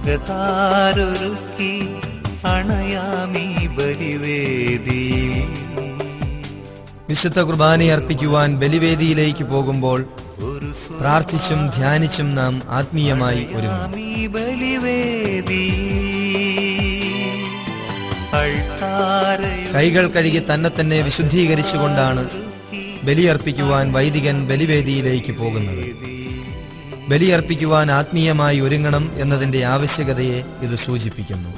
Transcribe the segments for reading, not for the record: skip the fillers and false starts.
അകതാരൊരുക്കി അണയാമീ ബലിവേദി. വിശുദ്ധ കുർബാന അർപ്പിക്കുവാൻ ബലിവേദിയിലേക്ക് പോകുമ്പോൾ പ്രാർത്ഥിച്ചും ധ്യാനിച്ചും നാം ആത്മീയമായി ഒരുങ്ങും. കൈകൾ കഴുകി തന്നെ വിശുദ്ധീകരിച്ചുകൊണ്ടാണ് ബലിയർപ്പിക്കുവാൻ വൈദികൻ ബലിവേദിയിലേക്ക് പോകുന്നത്. ബലിയർപ്പിക്കുവാൻ ആത്മീയമായി ഒരുങ്ങണം എന്നതിന്റെ ആവശ്യകതയെ ഇത് സൂചിപ്പിക്കുന്നു.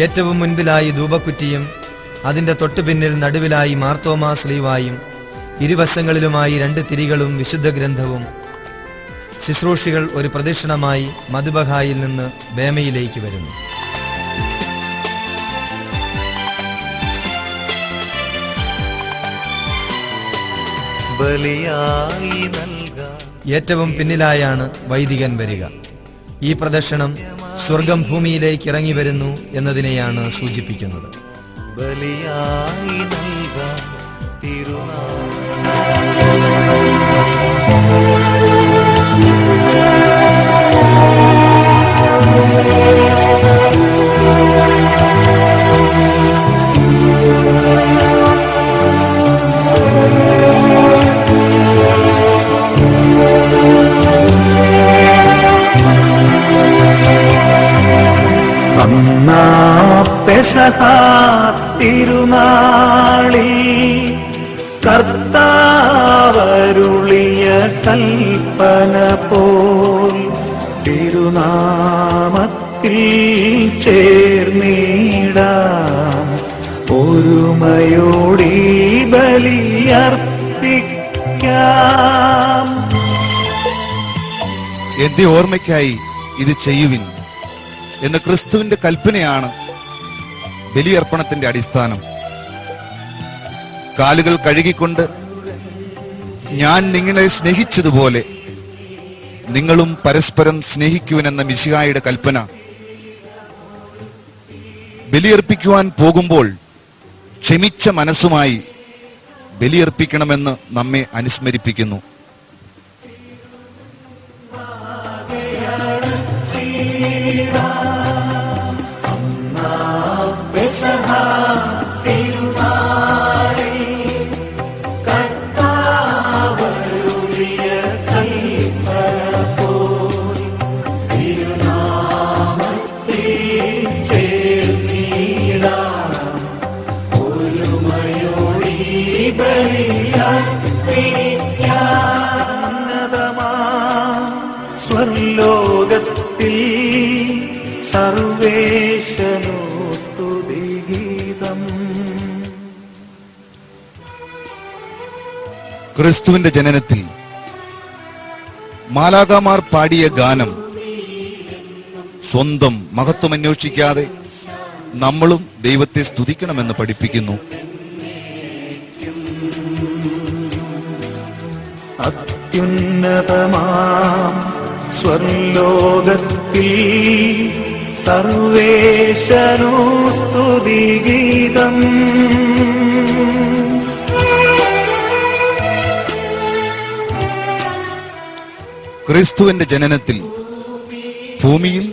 ഏറ്റവും മുൻപിലായി ധൂപക്കുറ്റിയും അതിന്റെ തൊട്ടുപിന്നിൽ നടുവിലായി മാർത്തോമാ സ്ലീവായും ഇരുവശങ്ങളിലുമായി 2 തിരികളും വിശുദ്ധ ഗ്രന്ഥവും ശുശ്രൂഷികൾ ഒരു പ്രദക്ഷിണമായി മധുബഹായിൽ നിന്ന് ബേമയിലേക്ക് വരുന്നു. ഏറ്റവും പിന്നിലായാണ് വൈദികൻ വരിക. ഈ പ്രദക്ഷിണം സ്വർഗം ഭൂമിയിലേക്ക് ഇറങ്ങി വരുന്നു എന്നതിനെയാണ് സൂചിപ്പിക്കുന്നത്. ബലിയായി നൽകാം പെസഹ തിരുനാളിൽ കർത്താവരുളിയ കൽപ്പന പോൽ തിരുനാമത്തിൽ ചേർന്നിടാം ഒരുമയോടി ബലിയർപ്പിക്കാം. എന്റെ ഓർമ്മയ്ക്കായി ഇത് ചെയ്യുവിൻ എന്ന ക്രിസ്തുവിന്റെ കൽപ്പനയാണ് ബലിയർപ്പണത്തിന്റെ അടിസ്ഥാനം. കാലുകൾ കഴുകിക്കൊണ്ട് ഞാൻ നിങ്ങളെ സ്നേഹിച്ചതുപോലെ നിങ്ങളും പരസ്പരം സ്നേഹിക്കുവിനെന്ന മിശിഹായുടെ കൽപ്പന ബലിയർപ്പിക്കുവാൻ പോകുമ്പോൾ ക്ഷമിച്ച മനസ്സുമായി ബലിയർപ്പിക്കണമെന്ന് നമ്മെ അനുസ്മരിപ്പിക്കുന്നു. സ്വർലോകത്തിൽ സർവേശനോ സ്തുതിഗീതം. ക്രിസ്തുവിന്റെ ജനനത്തിൽ മാലാഖമാർ പാടിയ ഗാനം സ്വന്തം മഹത്വം അന്വേഷിക്കാതെ നമ്മളും ദൈവത്തെ സ്തുതിക്കണമെന്ന് പഠിപ്പിക്കുന്നു. അത്യുന്നതമാം സ്വർലോകത്തിൽ സർവേശനോ സ്തുതിഗീതം. ക്രിസ്തുവിന്റെ ജനനത്തിൽ ഭൂമിയിൽ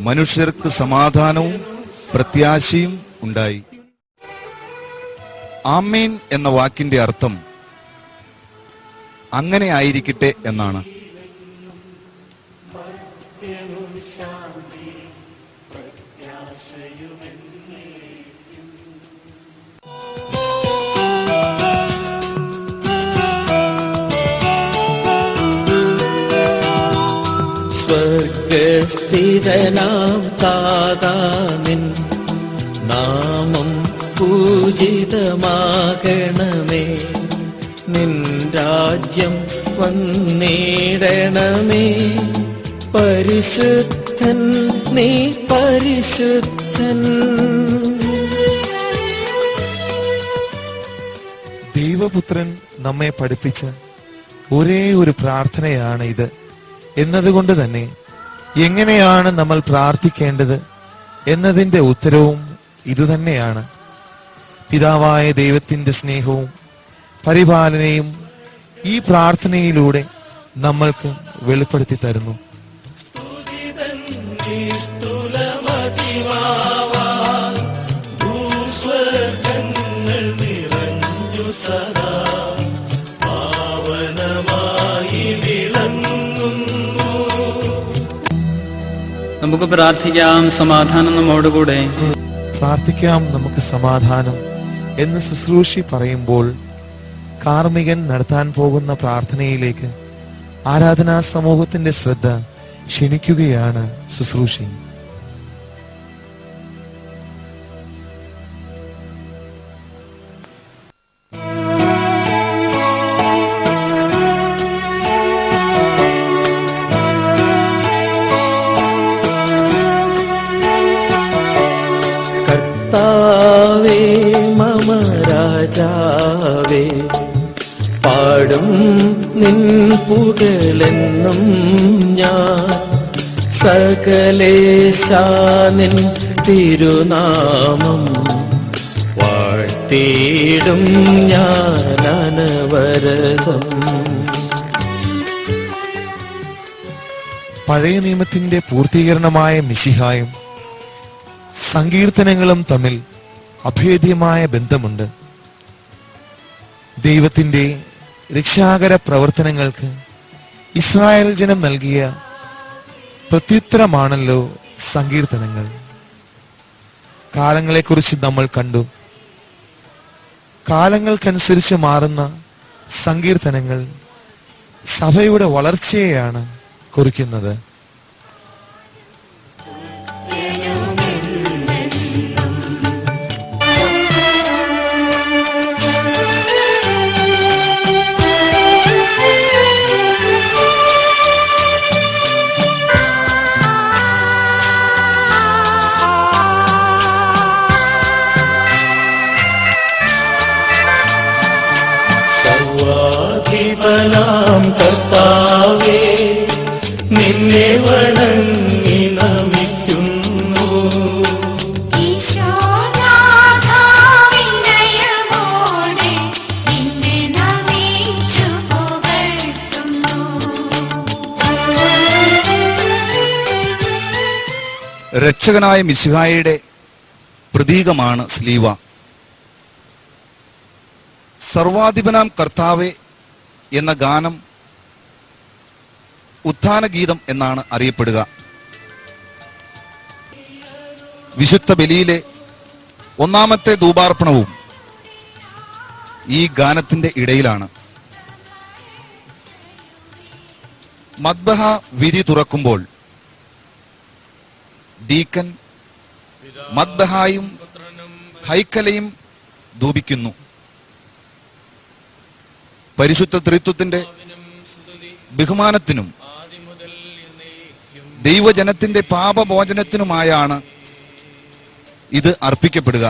മനുഷ്യർക്ക് സമാധാനവും പ്രത്യാശയും ഉണ്ടായി. ആമേൻ എന്ന വാക്കിന്റെ അർത്ഥം അങ്ങനെ ആയിരിക്കട്ടെ എന്നാണ്. സ്വർഗസ്ഥിതനാം താതാനിൻ നാമം പൂജിതമാകണമേ. നിൻ രാജ്യം വന്നിടണമേ. പരിശുദ്ധൻ നീ പരിശുദ്ധൻ. ദൈവപുത്രൻ നമ്മെ പഠിപ്പിച്ച ഒരേ ഒരു പ്രാർത്ഥനയാണ് ഇത് എന്നതുകൊണ്ട് തന്നെ എങ്ങനെയാണ് നമ്മൾ പ്രാർത്ഥിക്കേണ്ടത് എന്നതിന്റെ ഉത്തരവും ഇതുതന്നെയാണ്. പിതാവായ ദൈവത്തിന്റെ സ്നേഹവും പരിപാലനയും ഈ പ്രാർത്ഥനയിലൂടെ നമ്മൾക്ക് വെളിപ്പെടുത്തി തരുന്നു. നമുക്ക് പ്രാർത്ഥിക്കാം. സമാധാനം നമ്മോടുകൂടെ. പ്രാർത്ഥിക്കാം നമുക്ക് സമാധാനം എന്ന് ശുശ്രൂഷി പറയുമ്പോൾ കാർമികൻ നടത്താൻ പോകുന്ന പ്രാർത്ഥനയിലേക്ക് ആരാധനാ സമൂഹത്തിന്റെ ശ്രദ്ധ ക്ഷണിക്കുകയാണ് ശുശ്രൂഷി. കർത്താവേ മമ രാജാവേ, പാടും നിൻ പുകഴെന്നും ഞാൻ. സകലേശാ നിൻ തിരുനാമം വാഴ്ത്തിയിടും ഞാൻ അനവരതം. പഴയ നിയമത്തിന്റെ പൂർത്തീകരണമായ മിശിഹായും സങ്കീർത്തനങ്ങളും തമ്മിൽ അഭേദ്യമായ ബന്ധമുണ്ട്. ദൈവത്തിന്റെ രക്ഷാകര പ്രവർത്തനങ്ങൾക്ക് ഇസ്രായേൽ ജനം നൽകിയ പ്രത്യുത്തരമാണല്ലോ സങ്കീർത്തനങ്ങൾ. കാലങ്ങളെക്കുറിച്ച് നമ്മൾ കണ്ടു. കാലങ്ങൾക്കനുസരിച്ച് മാറുന്ന സങ്കീർത്തനങ്ങൾ സഭയുടെ വളർച്ചയെയാണ് കുറിക്കുന്നത്. സർവാധിപനാം കർത്താവേ, നിന്നെ വണങ്ങി നമിക്കുന്നു. ഈശോനാഥാവിനയമോടെ നിന്നെ നമിച്ചു പുകഴ്ത്തുന്നു. രക്ഷകനായ മിശിഹായുടെ പ്രതീകമാണ് സ്ലീവ. സർവാധിപനാം കർത്താവേ എന്ന ഗാനം ഉത്ഥാന ഗീതം എന്നാണ് അറിയപ്പെടുക. വിശുദ്ധ ബലിയിലെ ഒന്നാമത്തെ ധൂപാർപ്പണവും ഈ ഗാനത്തിന്റെ ഇടയിലാണ്. മദ്ബഹ വിധി തുറക്കുമ്പോൾ ഡീക്കൻ മദ്ബഹായും ഹൈക്കലയും ധൂപിക്കുന്നു. പരിശുദ്ധ ത്രിത്വത്തിന്റെ ബഹുമാനത്തിനും ദൈവജനത്തിന്റെ പാപമോചനത്തിനുമായാണ് ഇത് അർപ്പിക്കപ്പെടുക.